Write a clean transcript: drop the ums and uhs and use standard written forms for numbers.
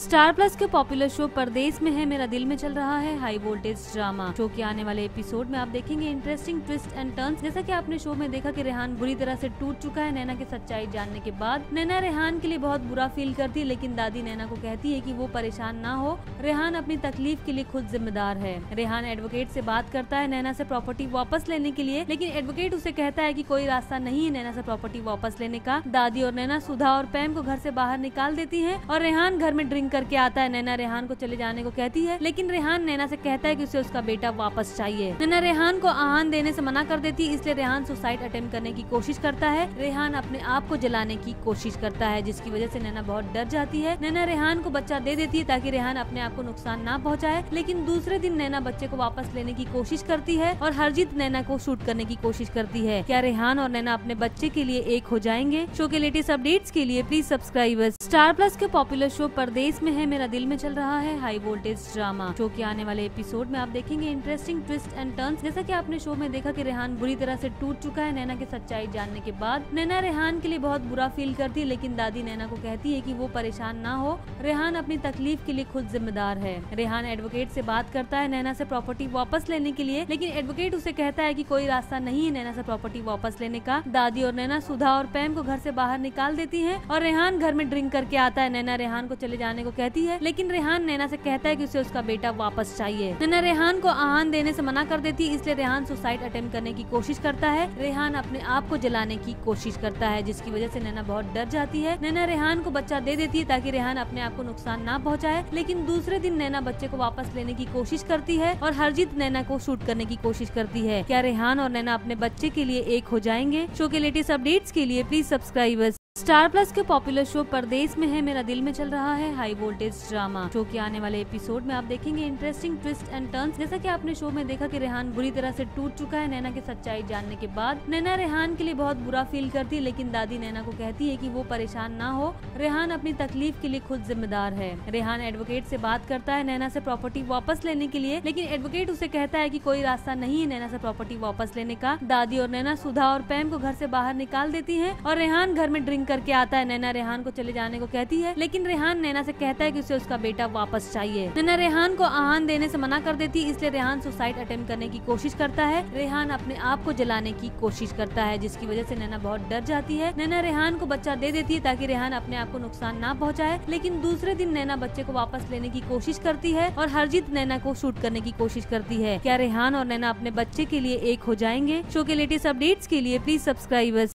Star plus के popular show परदेश में है मेरा दिल में चल रहा है हाई वोल्टेज ड्रामा। शो के आने वाले एपिसोड में आप देखेंगे इंटरेस्टिंग ट्विस्ट एंड टर्न्स। जैसा कि आपने शो में देखा कि रेहान बुरी तरह से टूट चुका है नैना की सच्चाई जानने के बाद। नैना रेहान के लिए बहुत बुरा फील करती है, लेकिन दादी नैना को कहती है कि वो परेशान ना हो, रेहान अपनी तकलीफ के लिए खुद जिम्मेदार है। रेहान एडवोकेट से बात करता है नैना से प्रॉपर्टी वापस लेने के लिए, लेकिन एडवोकेट उसे कहता है कि कोई रास्ता नहीं है नैना से प्रॉपर्टी वापस लेने का। दादी और नैना सुधा और पैम को घर से बाहर निकाल देती है और रेहान घर में ड्रिंक करके आता है। नैना रेहान को चले जाने को कहती है, लेकिन रेहान नैना से कहता है कि उसे उसका बेटा वापस चाहिए। नैना रेहान को आहान देने से मना कर देती है, इसलिए रेहान सुसाइड अटेम्प्ट करने की कोशिश करता है। रेहान अपने आप को जलाने की कोशिश करता है, जिसकी वजह से नैना बहुत डर जाती है। नैना रेहान को बच्चा दे देती है ताकि रेहान अपने आप को नुकसान ना पहुंचाए, लेकिन दूसरे दिन नैना बच्चे को वापस लेने की कोशिश करती है और हरजीत नैना को शूट करने की कोशिश करती है। क्या रेहान और नैना अपने बच्चे के लिए एक हो जाएंगे? शो के लेटेस्ट अपडेट्स के लिए प्लीज सब्सक्राइब स्टार प्लस के पॉपुलर शो परदेश में है मेरा दिल में चल रहा है हाई वोल्टेज ड्रामा। शो के आने वाले एपिसोड में आप देखेंगे इंटरेस्टिंग ट्विस्ट एंड टर्न्स। जैसा कि आपने शो में देखा कि रेहान बुरी तरह से टूट चुका है नैना की सच्चाई जानने के बाद। नैना रेहान के लिए बहुत बुरा फील करती है, लेकिन दादी नैना को कहती है कि वो परेशान ना हो, रेहान अपनी तकलीफ के लिए खुद जिम्मेदार है। रेहान एडवोकेट से बात करता है नैना से प्रॉपर्टी वापस लेने के लिए, लेकिन एडवोकेट उसे कहता है कि कोई रास्ता नहीं है नैना से प्रॉपर्टी वापस लेने का। दादी और नैना सुधा और पैम को घर से बाहर निकाल देती है और रेहान घर में ड्रिंक करके आता है। नैना रेहान को चले जाने को कहती है, लेकिन रेहान नैना से कहता है कि उसे उसका बेटा वापस चाहिए। नैना रेहान को आहान देने से मना कर देती है, इसलिए रेहान सुसाइड अटेम्प्ट करने की कोशिश करता है। रेहान अपने आप को जलाने की कोशिश करता है, जिसकी वजह से नैना बहुत डर जाती है। नैना रेहान को बच्चा दे देती है ताकि रेहान अपने आप को नुकसान ना पहुंचाए, लेकिन दूसरे दिन नैना बच्चे को वापस लेने की कोशिश करती है और हरजीत नैना को शूट करने की कोशिश करती है। क्या रेहान और नैना अपने बच्चे के लिए एक हो जाएंगे? शो के लेटेस्ट अपडेट्स के लिए प्लीज सब्सक्राइब स्टार प्लस के पॉपुलर शो परदेश में है मेरा दिल में चल रहा है हाई वोल्टेज ड्रामा। शो के आने वाले एपिसोड में आप देखेंगे इंटरेस्टिंग ट्विस्ट एंड टर्न्स। जैसा कि आपने शो में देखा कि रेहान बुरी तरह से टूट चुका है नैना की सच्चाई जानने के बाद। नैना रेहान के लिए बहुत बुरा फील करती है, लेकिन दादी नैना को कहती है कि वो परेशान ना हो, रेहान अपनी तकलीफ के लिए खुद जिम्मेदार है। रेहान एडवोकेट से बात करता है नैना से प्रॉपर्टी वापस लेने के लिए, लेकिन एडवोकेट उसे कहता है कि कोई रास्ता नहीं है नैना से प्रॉपर्टी वापस लेने का। दादी और नैना सुधा और पैम को घर से बाहर निकाल देती है और रेहान घर में ड्रिंक करके आता है। नैना रेहान को चले जाने को कहती है, लेकिन रेहान नैना से कहता है कि उसे उसका बेटा वापस चाहिए। नैना रेहान को आहान देने से मना कर देती है, इसलिए रेहान सुसाइड अटेम्प्ट करने की कोशिश करता है। रेहान अपने आप को जलाने की कोशिश करता है, जिसकी वजह से नैना बहुत डर जाती है। नैना रेहान को बच्चा दे देती है ताकि रेहान अपने आप को नुकसान ना पहुंचाए, लेकिन दूसरे दिन नैना बच्चे को वापस लेने की कोशिश करती है और हरजीत नैना को शूट करने की कोशिश करती है। क्या रेहान और नैना अपने बच्चे के लिए एक हो जाएंगे? शो के लेटेस्ट अपडेट्स के लिए प्लीज सब्सक्राइब